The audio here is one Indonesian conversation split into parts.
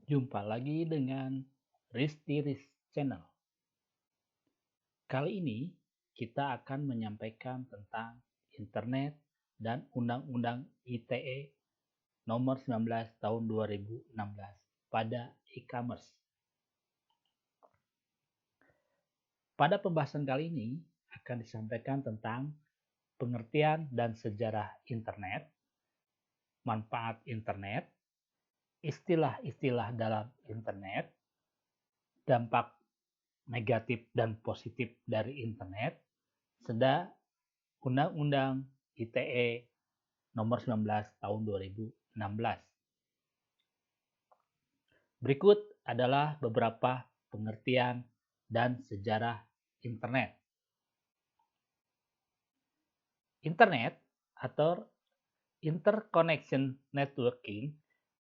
Jumpa lagi dengan Risti Riz Channel. Kali ini kita akan menyampaikan tentang internet dan Undang-Undang ITE nomor 19 tahun 2016 pada e-commerce. Pada pembahasan kali ini akan disampaikan tentang pengertian dan sejarah internet, manfaat internet, istilah-istilah dalam internet, dampak negatif dan positif dari internet, serta Undang-Undang ITE nomor 19 tahun 2016. Berikut adalah beberapa pengertian dan sejarah internet. Internet atau interconnection networking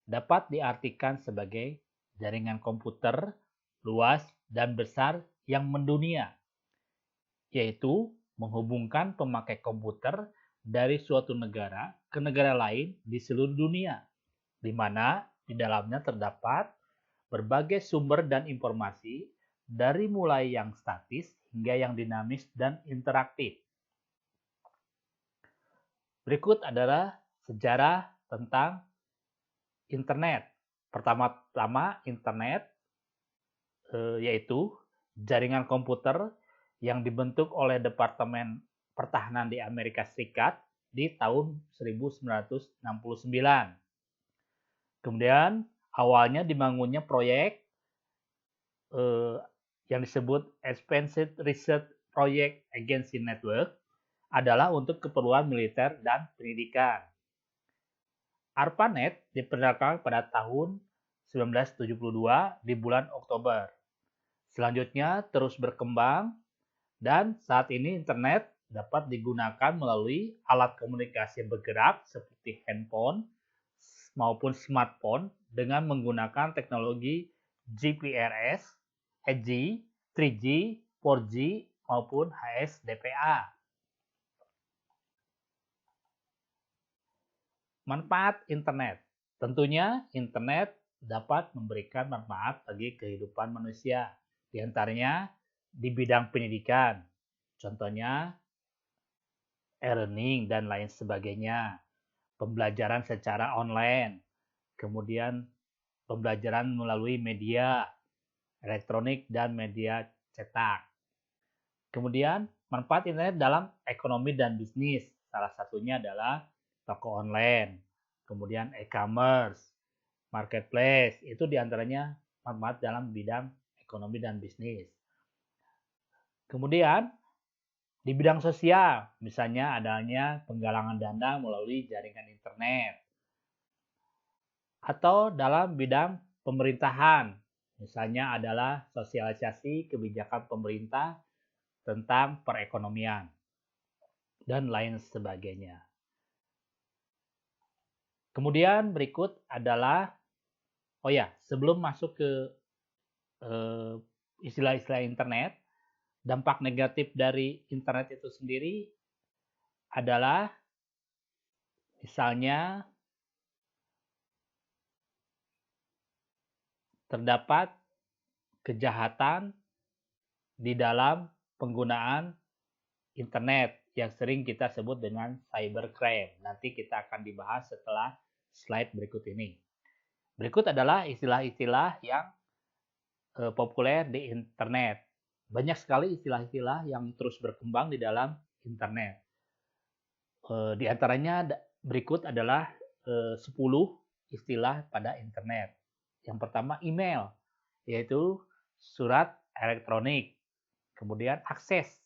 dapat diartikan sebagai jaringan komputer luas dan besar yang mendunia, yaitu menghubungkan pemakai komputer dari suatu negara ke negara lain di seluruh dunia, di mana di dalamnya terdapat berbagai sumber dan informasi dari mulai yang statis hingga yang dinamis dan interaktif. Berikut adalah sejarah tentang internet. Pertama-tama internet yaitu jaringan komputer yang dibentuk oleh Departemen Pertahanan di Amerika Serikat di tahun 1969. Kemudian awalnya dibangunnya proyek yang disebut Advanced Research Project Agency Network adalah untuk keperluan militer dan pendidikan. ARPANET diperkenalkan pada tahun 1972 di bulan Oktober. Selanjutnya terus berkembang dan saat ini internet dapat digunakan melalui alat komunikasi bergerak seperti handphone maupun smartphone dengan menggunakan teknologi GPRS, 2G, 3G, 4G, maupun HSDPA. Manfaat internet. Tentunya internet dapat memberikan manfaat bagi kehidupan manusia, di antaranya di bidang pendidikan, contohnya e-learning dan lain sebagainya, pembelajaran secara online, kemudian pembelajaran melalui media elektronik dan media cetak. Kemudian manfaat internet dalam ekonomi dan bisnis, salah satunya adalah toko online, kemudian e-commerce, marketplace, itu diantaranya manfaat dalam bidang ekonomi dan bisnis. Kemudian di bidang sosial, misalnya adanya penggalangan dana melalui jaringan internet. Atau dalam bidang pemerintahan, misalnya adalah sosialisasi kebijakan pemerintah tentang perekonomian dan lain sebagainya. Kemudian berikut adalah, sebelum masuk ke istilah-istilah internet, dampak negatif dari internet itu sendiri adalah misalnya terdapat kejahatan di dalam penggunaan internet yang sering kita sebut dengan cybercrime. Nanti kita akan dibahas setelah slide berikut ini. Berikut adalah istilah-istilah yang populer di internet. Banyak sekali istilah-istilah yang terus berkembang di dalam internet. Di antaranya berikut adalah 10 istilah pada internet. Yang pertama email, yaitu surat elektronik. Kemudian akses.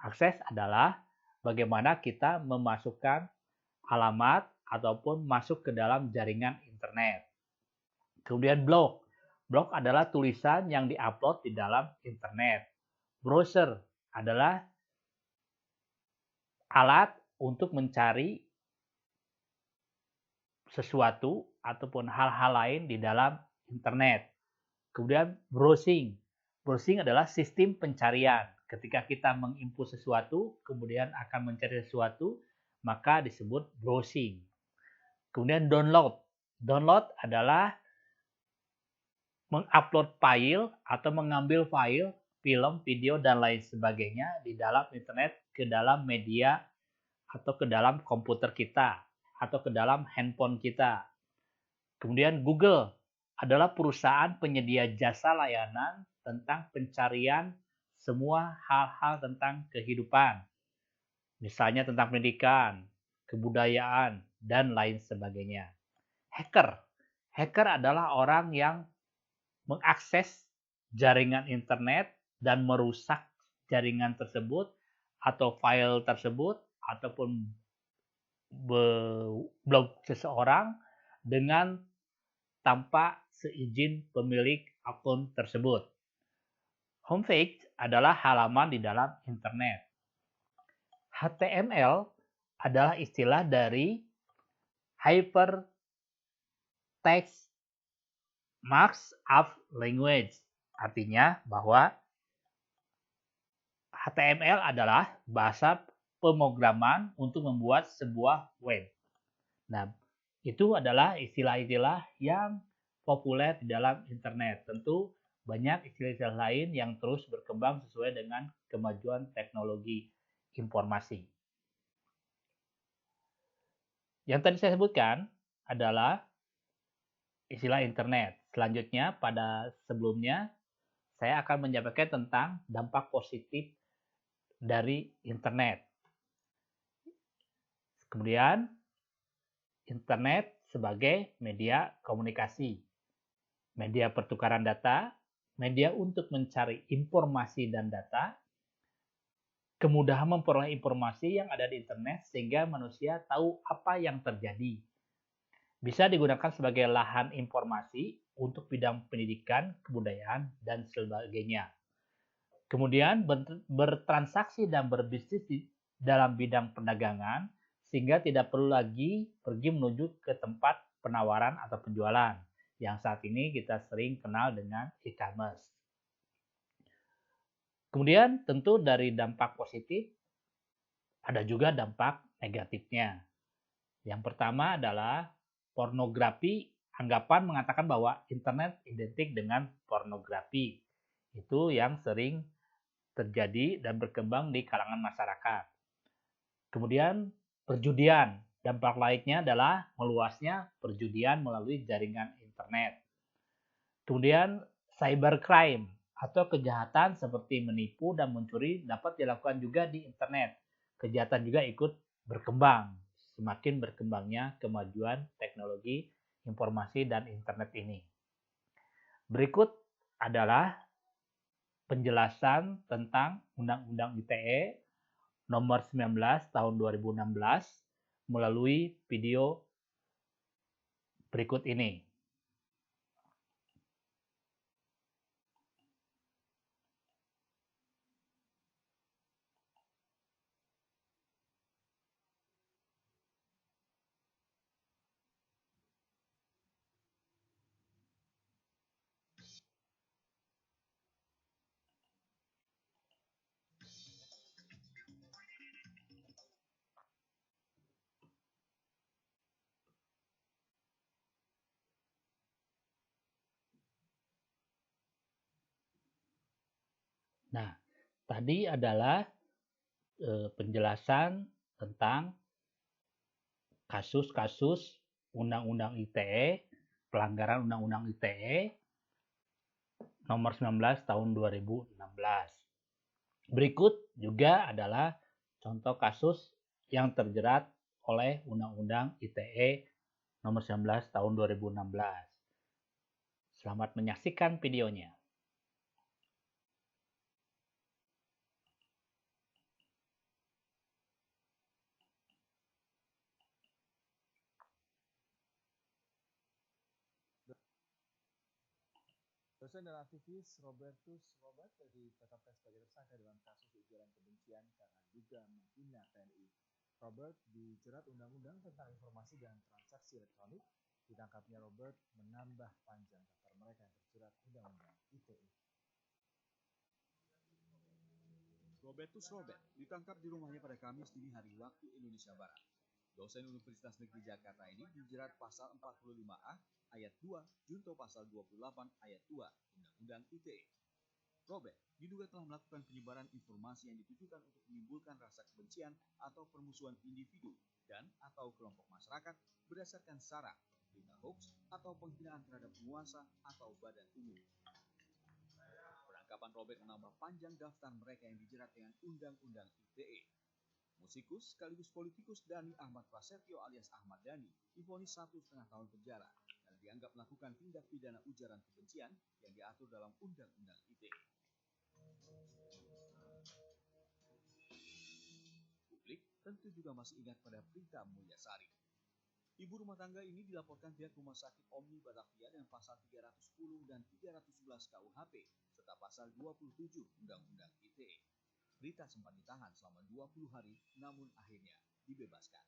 Akses adalah bagaimana kita memasukkan alamat ataupun masuk ke dalam jaringan internet. Kemudian blog. Blog adalah tulisan yang diupload di dalam internet. Browser adalah alat untuk mencari sesuatu ataupun hal-hal lain di dalam internet. Kemudian browsing. Browsing adalah sistem pencarian. Ketika kita menginput sesuatu, kemudian akan mencari sesuatu, maka disebut browsing. Kemudian download. Download adalah mengupload file atau mengambil file, film, video, dan lain sebagainya di dalam internet ke dalam media atau ke dalam komputer kita atau ke dalam handphone kita. Kemudian Google adalah perusahaan penyedia jasa layanan tentang pencarian semua hal-hal tentang kehidupan. Misalnya tentang pendidikan, kebudayaan, dan lain sebagainya. Hacker. Hacker adalah orang yang mengakses jaringan internet dan merusak jaringan tersebut atau file tersebut ataupun blog seseorang dengan tanpa seizin pemilik akun tersebut. Homepage adalah halaman di dalam internet. HTML adalah istilah dari Hypertext Markup Language. Artinya bahwa HTML adalah bahasa pemrograman untuk membuat sebuah web. Nah, itu adalah istilah-istilah yang populer di dalam internet. Tentu banyak istilah-istilah lain yang terus berkembang sesuai dengan kemajuan teknologi informasi. Yang tadi saya sebutkan adalah istilah internet. Selanjutnya, pada sebelumnya, saya akan menyampaikan tentang dampak positif dari internet. Kemudian, internet sebagai media komunikasi, media pertukaran data, media untuk mencari informasi dan data, kemudahan memperoleh informasi yang ada di internet sehingga manusia tahu apa yang terjadi. Bisa digunakan sebagai lahan informasi untuk bidang pendidikan, kebudayaan, dan sebagainya. Kemudian bertransaksi dan berbisnis dalam bidang perdagangan sehingga tidak perlu lagi pergi menuju ke tempat penawaran atau penjualan yang saat ini kita sering kenal dengan e-commerce. Kemudian tentu dari dampak positif ada juga dampak negatifnya. Yang pertama adalah pornografi. Anggapan mengatakan bahwa internet identik dengan pornografi. Itu yang sering terjadi dan berkembang di kalangan masyarakat. Kemudian perjudian. Dampak lainnya adalah meluasnya perjudian melalui jaringan internet. Kemudian cybercrime atau kejahatan seperti menipu dan mencuri dapat dilakukan juga di internet. Kejahatan juga ikut berkembang. Semakin berkembangnya kemajuan teknologi informasi dan internet ini. Berikut adalah penjelasan tentang Undang-Undang ITE nomor 19 tahun 2016 melalui video berikut ini. Nah, tadi adalah penjelasan tentang kasus-kasus Undang-Undang ITE, pelanggaran Undang-Undang ITE nomor 19 tahun 2016. Berikut juga adalah contoh kasus yang terjerat oleh Undang-Undang ITE nomor 19 tahun 2016. Selamat menyaksikan videonya. Dosen dan aktivis Robertus Robert ditetapkan sebagai tersangka dalam kasus ujaran kebencian karena duga menghina TNI. Robert dijerat Undang-Undang tentang Informasi dan Transaksi Elektronik. Ditangkapnya Robert menambah panjang daftar mereka yang terjerat Undang-Undang ITE. Robertus Robert ditangkap di rumahnya pada Kamis dini hari waktu Indonesia Barat. Dosen Universitas Negeri Jakarta ini dijerat pasal 45A ayat 2 junto pasal 28 ayat 2 Undang-Undang ITE. Robert diduga telah melakukan penyebaran informasi yang ditujukan untuk menimbulkan rasa kebencian atau permusuhan individu dan atau kelompok masyarakat berdasarkan sara, berita hoax, atau penghinaan terhadap penguasa atau badan umum. Penangkapan Robert menambah panjang daftar mereka yang dijerat dengan Undang-Undang ITE. Musikus sekaligus politikus Dhani Ahmad Prasetyo alias Ahmad Dhani divonis 1,5 tahun penjara karena dianggap melakukan tindak pidana ujaran kebencian yang diatur dalam Undang-Undang ITE. Publik tentu juga masih ingat pada Prita Mulyasari. Ibu rumah tangga ini dilaporkan pihak Rumah Sakit Omni Batavia dengan pasal 310 dan 311 KUHP serta pasal 27 Undang-Undang ITE. Prita sempat ditahan selama 20 hari namun akhirnya dibebaskan.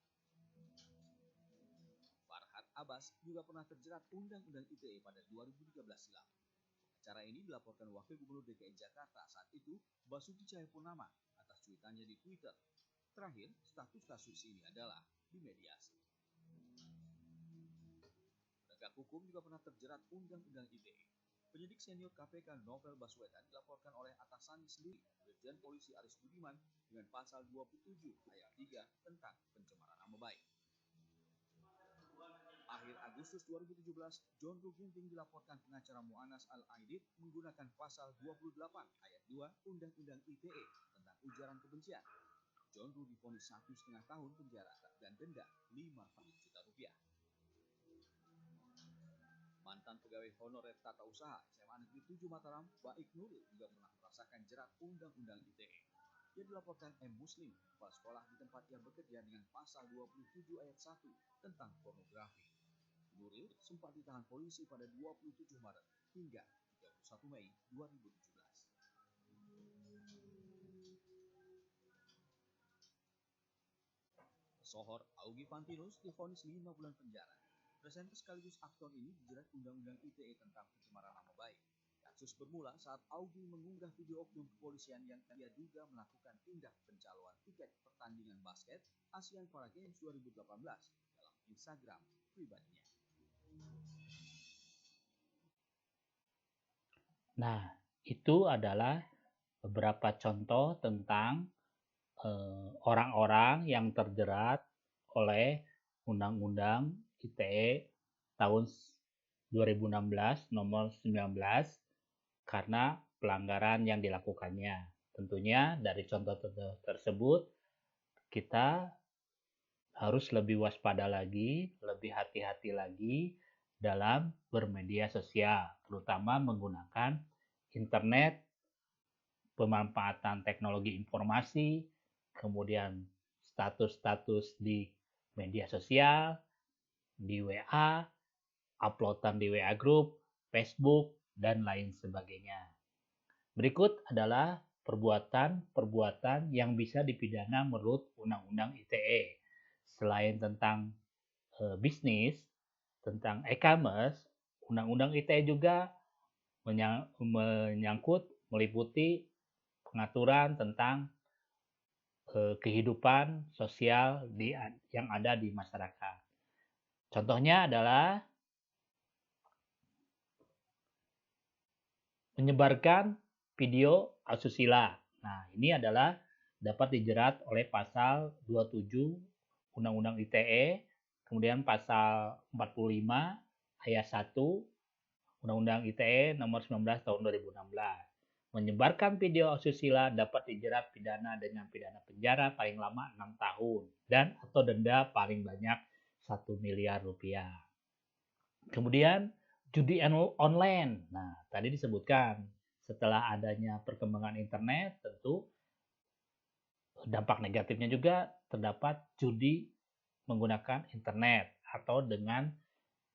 Farhad Abbas juga pernah terjerat Undang-Undang ITE pada 2013 silam. Acara ini dilaporkan Wakil Gubernur DKI Jakarta saat itu, Basuki Cahayapurnama, atas cuitannya di Twitter. Terakhir, status kasus ini adalah dimediasi. Penegak hukum juga pernah terjerat Undang-Undang ITE. Penyidik senior KPK Novel Baswedan dilaporkan oleh atasannya sendiri, Brigjen Polisi Aris Budiman, dengan pasal 27 ayat 3 tentang pencemaran nama baik. Akhir Agustus 2017, John Ruh Ginting dilaporkan pengacara Mu'annas Al-Aidid menggunakan pasal 28 ayat 2 Undang-Undang ITE tentang ujaran kebencian. John Ruh divonis 1,5 tahun penjara dan denda 50 juta rupiah. Mantan pegawai honorer tata usaha SMA Negeri 7 Mataram, Baik Nuril juga pernah merasakan jerat Undang-Undang ITE. Ia dilaporkan M. Muslim, kepala sekolah di tempat ia bekerja dengan pasal 27 ayat 1 tentang pornografi. Nuril sempat ditahan polisi pada 27 Maret hingga 31 Mei 2017. Sohor Augie Fantinus divonis 5 bulan penjara. Presenter sekaligus aktor ini dijerat Undang-Undang ITE tentang pencemaran nama baik. Kasus bermula saat Augie mengunggah video oknum kepolisian yang dia duga melakukan tindak pencaloan tiket pertandingan basket ASEAN Para Games 2018 dalam Instagram pribadinya. Nah, itu adalah beberapa contoh tentang orang-orang yang terjerat oleh Undang-Undang ITE tahun 2016 nomor 19 karena pelanggaran yang dilakukannya. Tentunya dari contoh-contoh tersebut kita harus lebih waspada lagi, lebih hati-hati lagi dalam bermedia sosial, terutama menggunakan internet, pemanfaatan teknologi informasi, kemudian status-status di media sosial, di WA, uploadan di WA Group, Facebook, dan lain sebagainya. Berikut adalah perbuatan-perbuatan yang bisa dipidana menurut Undang-Undang ITE. Selain tentang bisnis, tentang e-commerce, Undang-Undang ITE juga meliputi pengaturan tentang kehidupan sosial yang ada di masyarakat. Contohnya adalah menyebarkan video asusila. Nah, ini adalah dapat dijerat oleh pasal 27 Undang-Undang ITE, kemudian pasal 45 ayat 1 Undang-Undang ITE nomor 19 tahun 2016. Menyebarkan video asusila dapat dijerat pidana dengan pidana penjara paling lama 6 tahun dan atau denda paling banyak 1 miliar rupiah. Kemudian judi online. Nah, tadi disebutkan setelah adanya perkembangan internet tentu dampak negatifnya juga terdapat judi menggunakan internet atau dengan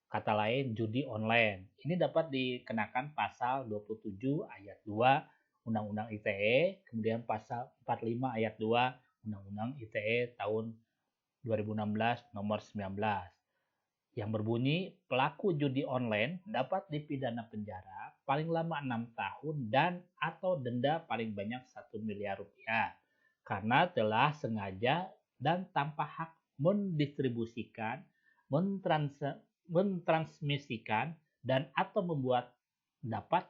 kata lain judi online. Ini dapat dikenakan pasal 27 ayat 2 Undang-Undang ITE, kemudian pasal 45 ayat 2 Undang-Undang ITE tahun 2016 nomor 19 yang berbunyi pelaku judi online dapat dipidana penjara paling lama 6 tahun dan atau denda paling banyak 1 miliar rupiah karena telah sengaja dan tanpa hak mendistribusikan, mentransmisikan, dan atau membuat dapat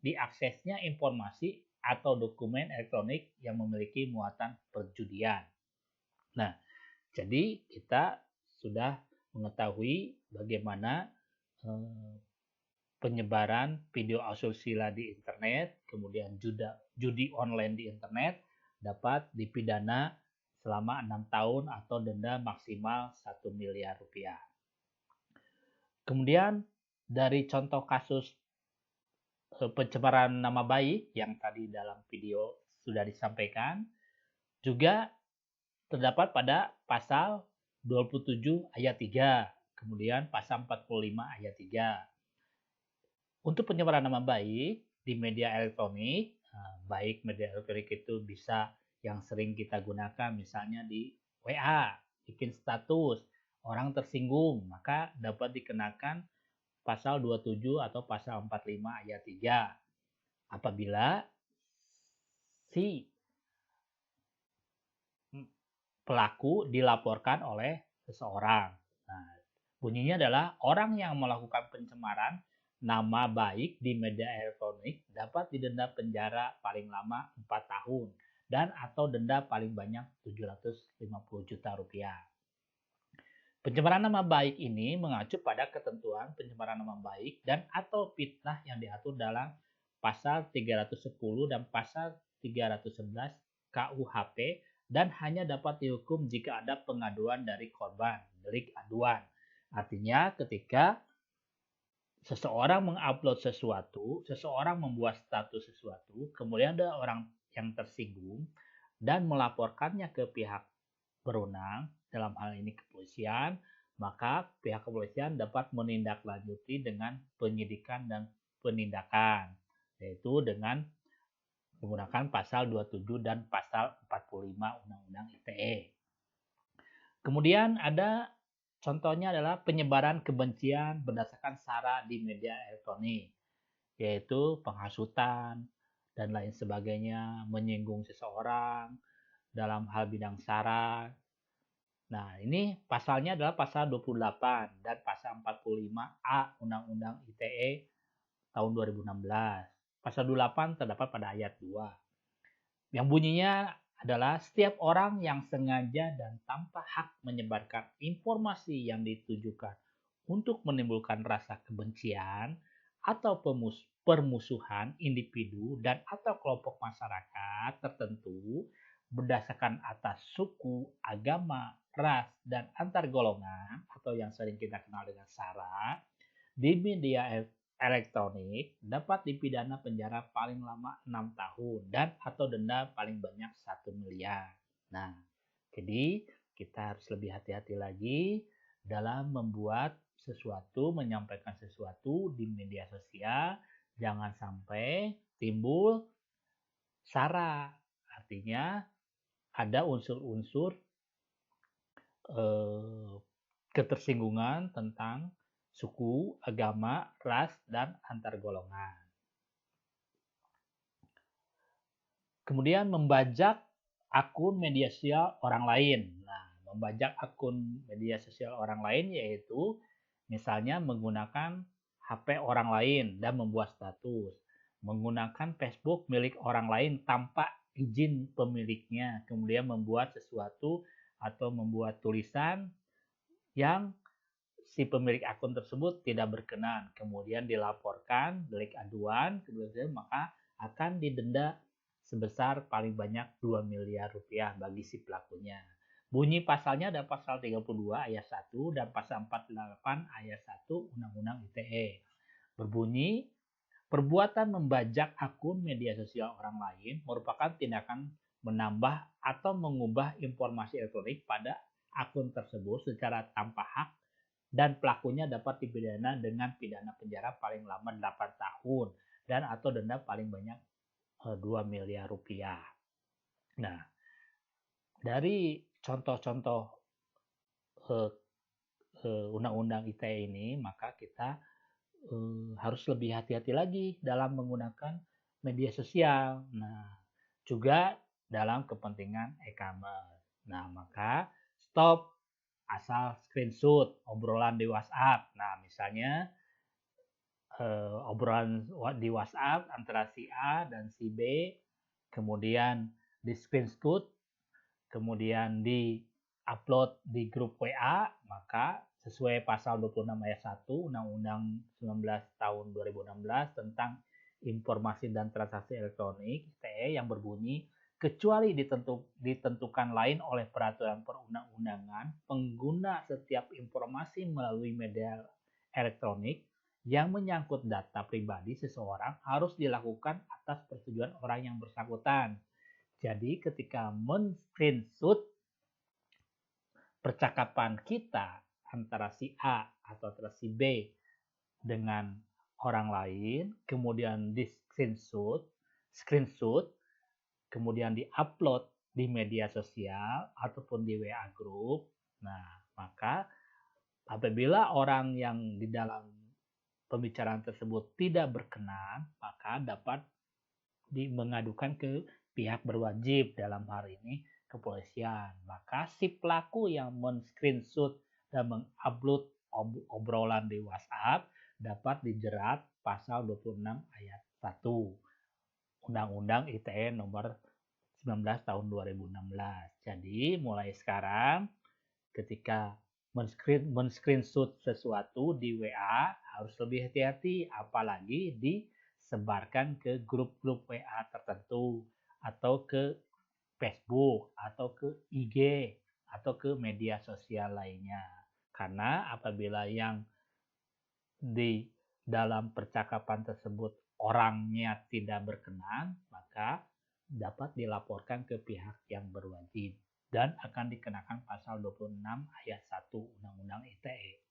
diaksesnya informasi atau dokumen elektronik yang memiliki muatan perjudian. Nah, jadi kita sudah mengetahui bagaimana penyebaran video asusila di internet, kemudian judi online di internet dapat dipidana selama 6 tahun atau denda maksimal 1 miliar rupiah. Kemudian dari contoh kasus pencemaran nama baik yang tadi dalam video sudah disampaikan, juga terdapat pada pasal 27 ayat 3, kemudian pasal 45 ayat 3. Untuk pencemaran nama baik di media elektronik, baik media elektronik itu bisa yang sering kita gunakan misalnya di WA, bikin status, orang tersinggung, maka dapat dikenakan pasal 27 atau pasal 45 ayat 3. Apabila si pelaku dilaporkan oleh seseorang. Nah, bunyinya adalah orang yang melakukan pencemaran nama baik di media elektronik dapat didenda penjara paling lama 4 tahun dan atau denda paling banyak 750 juta rupiah. Pencemaran nama baik ini mengacu pada ketentuan pencemaran nama baik dan atau fitnah yang diatur dalam pasal 310 dan pasal 311 KUHP dan hanya dapat dihukum jika ada pengaduan dari korban, delik aduan. Artinya ketika seseorang mengupload sesuatu, seseorang membuat status sesuatu, kemudian ada orang yang tersinggung dan melaporkannya ke pihak berwenang, dalam hal ini kepolisian, maka pihak kepolisian dapat menindaklanjuti dengan penyidikan dan penindakan, yaitu dengan menggunakan pasal 27 dan pasal 45 Undang-Undang ITE. Kemudian ada contohnya adalah penyebaran kebencian berdasarkan sara di media elektronik, yaitu penghasutan dan lain sebagainya, menyinggung seseorang dalam hal bidang sara. Nah, ini pasalnya adalah pasal 28 dan pasal 45A Undang-Undang ITE tahun 2016. Pasal 28 terdapat pada ayat 2. Yang bunyinya adalah setiap orang yang sengaja dan tanpa hak menyebarkan informasi yang ditujukan untuk menimbulkan rasa kebencian atau permusuhan individu dan atau kelompok masyarakat tertentu berdasarkan atas suku, agama, ras, dan antar golongan atau yang sering kita kenal dengan SARA di media elektronik dapat dipidana penjara paling lama 6 tahun dan atau denda paling banyak 1 miliar. Nah, jadi kita harus lebih hati-hati lagi dalam membuat sesuatu, menyampaikan sesuatu di media sosial. Jangan sampai timbul SARA. Artinya ada unsur-unsur ketersinggungan tentang suku, agama, ras, dan antar golongan. Kemudian membajak akun media sosial orang lain. Nah, membajak akun media sosial orang lain yaitu misalnya menggunakan HP orang lain dan membuat status, menggunakan Facebook milik orang lain tanpa izin pemiliknya, kemudian membuat sesuatu atau membuat tulisan yang si pemilik akun tersebut tidak berkenan, kemudian dilaporkan delik aduan, kemudian maka akan didenda sebesar paling banyak 2 miliar rupiah bagi si pelakunya. Bunyi pasalnya ada pasal 32 ayat 1 dan pasal 48 ayat 1 Undang-Undang ITE. Berbunyi, perbuatan membajak akun media sosial orang lain merupakan tindakan menambah atau mengubah informasi elektronik pada akun tersebut secara tanpa hak dan pelakunya dapat dipidana dengan pidana penjara paling lama 8 tahun dan atau denda paling banyak 2 miliar rupiah. Nah, dari contoh-contoh Undang-Undang ITE ini, maka kita harus lebih hati-hati lagi dalam menggunakan media sosial. Nah, juga dalam kepentingan e-commerce. Nah, maka stop asal screenshot obrolan di WhatsApp. Nah, misalnya obrolan di WhatsApp antara si A dan si B, kemudian di screenshot, kemudian di upload di grup WA, maka sesuai pasal 26 ayat 1 Undang-Undang 19 tahun 2016 tentang informasi dan transaksi elektronik ITE yang berbunyi kecuali ditentukan lain oleh peraturan perundang-undangan, pengguna setiap informasi melalui media elektronik yang menyangkut data pribadi seseorang harus dilakukan atas persetujuan orang yang bersangkutan. Jadi ketika men-screenshot percakapan kita antara si A atau antara si B dengan orang lain, kemudian di screenshot, kemudian di-upload di media sosial ataupun di WA group. Nah, maka apabila orang yang di dalam pembicaraan tersebut tidak berkenan, maka dapat mengadukan ke pihak berwajib, dalam hal ini kepolisian. Maka si pelaku yang men-screenshot dan mengupload obrolan di WhatsApp dapat dijerat pasal 26 ayat 1 Undang-Undang ITE nomor 19 tahun 2016. Jadi mulai sekarang ketika men-screenshot sesuatu di WA harus lebih hati-hati, apalagi disebarkan ke grup-grup WA tertentu atau ke Facebook atau ke IG atau ke media sosial lainnya. Karena apabila yang di dalam percakapan tersebut orangnya tidak berkenan, maka dapat dilaporkan ke pihak yang berwajib dan akan dikenakan pasal 26 ayat 1 Undang-Undang ITE.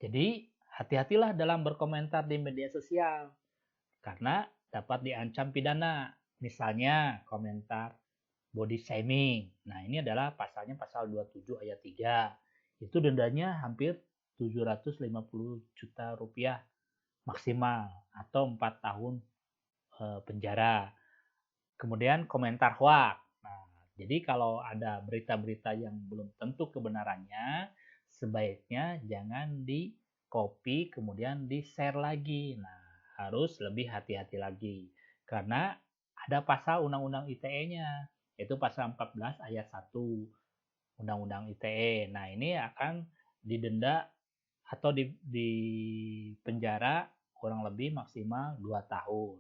Jadi, hati-hatilah dalam berkomentar di media sosial karena dapat diancam pidana. Misalnya, komentar body shaming. Nah, ini adalah pasalnya pasal 27 ayat 3. Itu dendanya hampir 750 juta rupiah maksimal atau 4 tahun penjara. Kemudian komentar hoax. Nah, jadi kalau ada berita-berita yang belum tentu kebenarannya, sebaiknya jangan di copy kemudian di-share lagi. Nah, harus lebih hati-hati lagi. Karena ada pasal Undang-Undang ITE-nya, yaitu pasal 14 ayat 1 Undang-Undang ITE. Nah, ini akan didenda atau di penjara kurang lebih maksimal 2 tahun.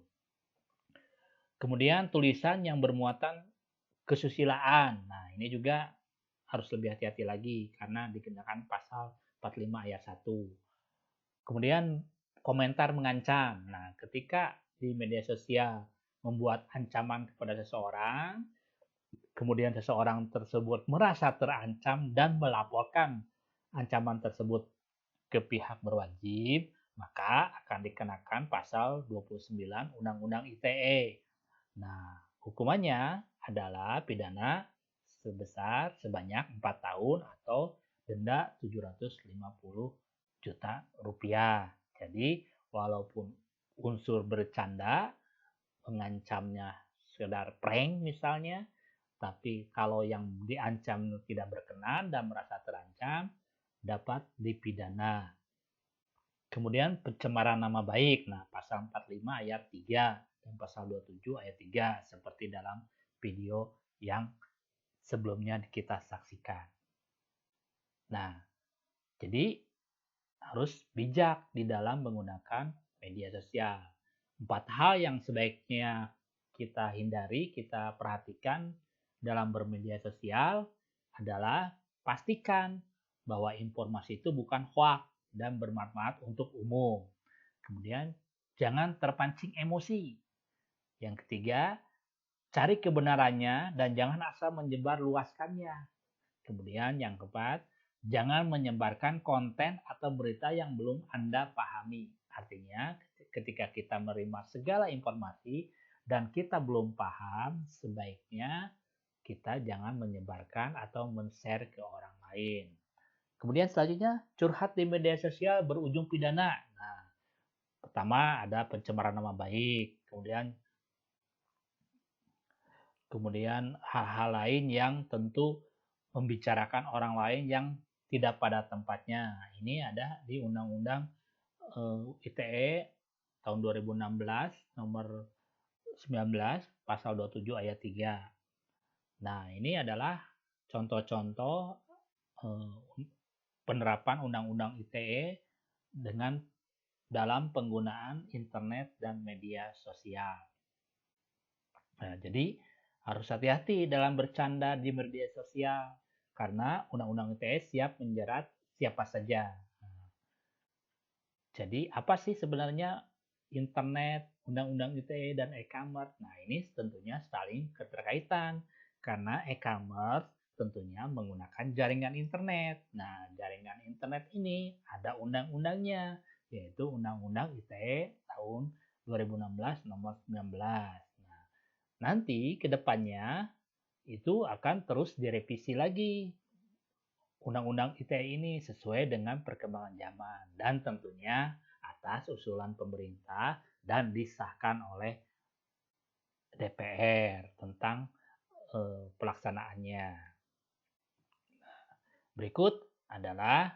Kemudian tulisan yang bermuatan kesusilaan. Nah, ini juga harus lebih hati-hati lagi karena dikenakan pasal 45 ayat 1. Kemudian komentar mengancam. Nah, ketika di media sosial membuat ancaman kepada seseorang, kemudian seseorang tersebut merasa terancam dan melaporkan ancaman tersebut ke pihak berwajib, maka akan dikenakan pasal 29 Undang-Undang ITE. Nah, hukumannya adalah pidana sebesar sebanyak 4 tahun atau denda 750 juta rupiah. Jadi, walaupun unsur bercanda, mengancamnya sekedar prank misalnya, tapi kalau yang diancam tidak berkenan dan merasa terancam, dapat dipidana. Kemudian pencemaran nama baik. Nah, pasal 45 ayat 3 dan pasal 27 ayat 3 seperti dalam video yang sebelumnya kita saksikan. Nah, jadi harus bijak di dalam menggunakan media sosial. 4 hal yang sebaiknya kita hindari, kita perhatikan dalam bermedia sosial adalah pastikan bahwa informasi itu bukan hoax dan bermanfaat untuk umum. Kemudian jangan terpancing emosi. Yang ketiga, cari kebenarannya dan jangan asal menyebar luaskannya. Kemudian yang keempat, jangan menyebarkan konten atau berita yang belum Anda pahami. Artinya, ketika kita menerima segala informasi dan kita belum paham, sebaiknya kita jangan menyebarkan atau men-share ke orang lain. Kemudian selanjutnya, curhat di media sosial berujung pidana. Nah, pertama ada pencemaran nama baik, kemudian hal-hal lain yang tentu membicarakan orang lain yang tidak pada tempatnya. Ini ada di Undang-Undang ITE tahun 2016 nomor 19 pasal 27 ayat 3. Nah, ini adalah contoh-contoh penerapan Undang-Undang ITE dengan dalam penggunaan internet dan media sosial. Nah, jadi harus hati-hati dalam bercanda di media sosial karena Undang-Undang ITE siap menjerat siapa saja. Jadi apa sih sebenarnya internet, Undang-Undang ITE, dan e-commerce? Nah, ini tentunya saling keterkaitan karena e-commerce tentunya menggunakan jaringan internet. Nah, jaringan internet ini ada undang-undangnya, yaitu Undang-Undang ITE tahun 2016 nomor 19. Nah, nanti ke depannya itu akan terus direvisi lagi Undang-Undang ITE ini sesuai dengan perkembangan zaman dan tentunya atas usulan pemerintah dan disahkan oleh DPR tentang pelaksanaannya. Berikut adalah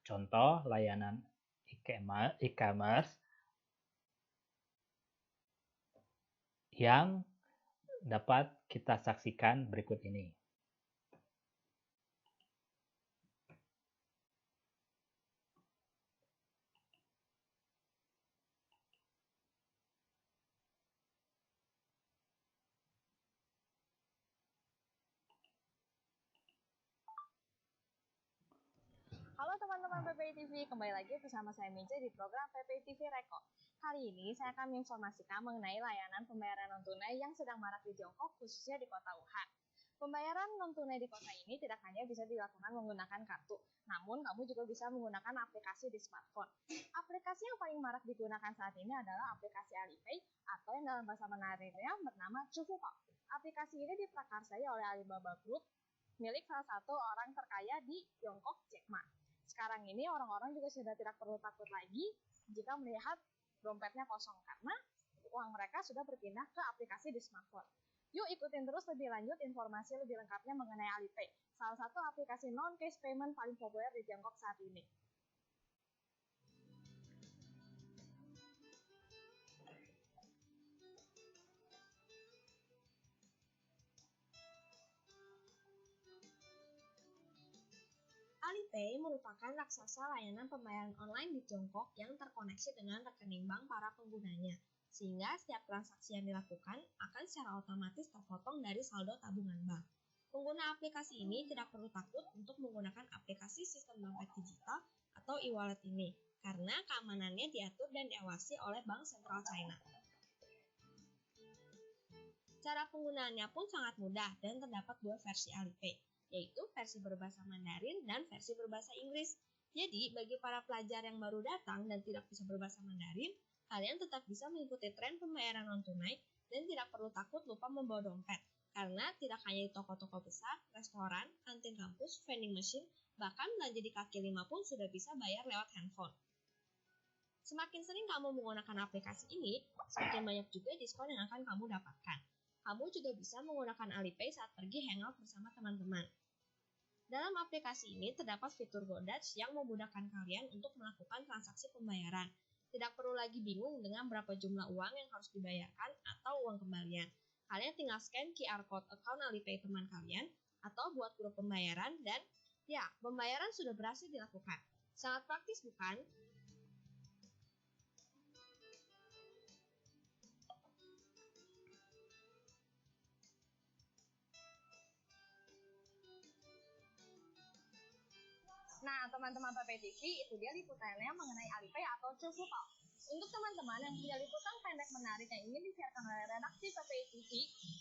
contoh layanan e-commerce yang dapat kita saksikan berikut ini. Halo teman-teman PPI TV, kembali lagi bersama saya Mince di program PPI TV Reko. Kali ini saya akan menginformasikan mengenai layanan pembayaran non-tunai yang sedang marak di Tiongkok, khususnya di kota Wuhan. Pembayaran non-tunai di kota ini tidak hanya bisa dilakukan menggunakan kartu, namun kamu juga bisa menggunakan aplikasi di smartphone. Aplikasi yang paling marak digunakan saat ini adalah aplikasi Alipay atau yang dalam bahasa Mandarinnya bernama Zhufupao. Aplikasi ini diprakarsai oleh Alibaba Group, milik salah satu orang terkaya di Tiongkok, Jack Ma. Sekarang ini orang-orang juga sudah tidak perlu takut lagi jika melihat dompetnya kosong karena uang mereka sudah berpindah ke aplikasi di smartphone. Yuk ikutin terus lebih lanjut informasi lebih lengkapnya mengenai Alipay, salah satu aplikasi non-cash payment paling populer di Tiongkok saat ini. Alipay merupakan raksasa layanan pembayaran online di Tiongkok yang terkoneksi dengan rekening bank para penggunanya, sehingga setiap transaksi yang dilakukan akan secara otomatis terpotong dari saldo tabungan bank. Pengguna aplikasi ini tidak perlu takut untuk menggunakan aplikasi sistem dompet digital atau e-wallet ini, karena keamanannya diatur dan diawasi oleh Bank Sentral China. Cara penggunaannya pun sangat mudah dan terdapat dua versi Alipay, yaitu versi berbahasa Mandarin dan versi berbahasa Inggris. Jadi, bagi para pelajar yang baru datang dan tidak bisa berbahasa Mandarin, kalian tetap bisa mengikuti tren pembayaran non-tunai dan tidak perlu takut lupa membawa dompet, karena tidak hanya di toko-toko besar, restoran, kantin kampus, vending machine, bahkan belanja di kaki lima pun sudah bisa bayar lewat handphone. Semakin sering kamu menggunakan aplikasi ini, semakin banyak juga diskon yang akan kamu dapatkan. Kamu juga bisa menggunakan Alipay saat pergi hangout bersama teman-teman. Dalam aplikasi ini terdapat fitur GoDaddy yang memudahkan kalian untuk melakukan transaksi pembayaran. Tidak perlu lagi bingung dengan berapa jumlah uang yang harus dibayarkan atau uang kembalian. Kalian tinggal scan QR Code account Alipay teman kalian atau buat grup pembayaran dan ya, pembayaran sudah berhasil dilakukan. Sangat praktis bukan? Nah, teman-teman PPI TV, itu dia liputannya mengenai Alipay atau Zhufupao. Untuk teman-teman yang punya liputan pendek menarik yang ingin disiarkan oleh redaksi PPI TV,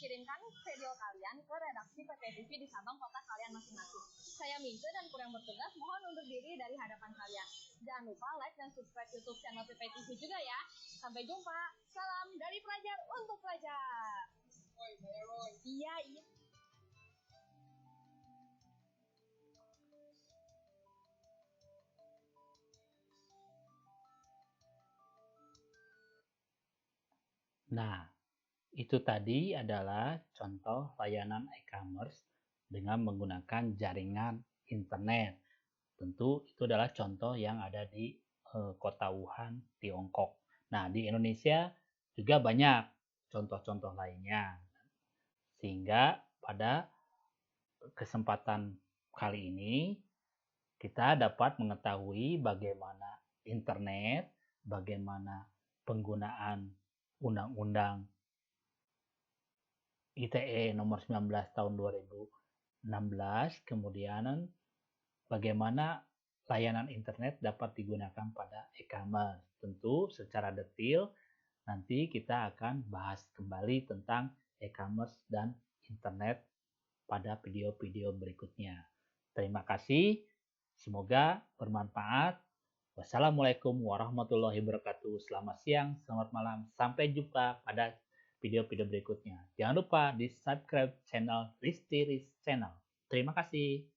kirimkan video kalian ke redaksi PPI TV di Sabang kota kalian masing-masing. Saya Mince dan kurang bertugas mohon undur diri dari hadapan kalian. Jangan lupa like dan subscribe YouTube channel PPI TV juga ya. Sampai jumpa. Salam dari pelajar untuk pelajar. Iya. Nah, itu tadi adalah contoh layanan e-commerce dengan menggunakan jaringan internet. Tentu itu adalah contoh yang ada di kota Wuhan, Tiongkok. Nah, di Indonesia juga banyak contoh-contoh lainnya. Sehingga pada kesempatan kali ini kita dapat mengetahui bagaimana internet, bagaimana penggunaan Undang-Undang ITE nomor 19 tahun 2016, kemudian bagaimana layanan internet dapat digunakan pada e-commerce. Tentu secara detail nanti kita akan bahas kembali tentang e-commerce dan internet pada video-video berikutnya. Terima kasih, semoga bermanfaat. Wassalamualaikum warahmatullahi wabarakatuh. Selamat siang, selamat malam, sampai jumpa pada video-video berikutnya. Jangan lupa di subscribe channel Risti Channel. Terima kasih.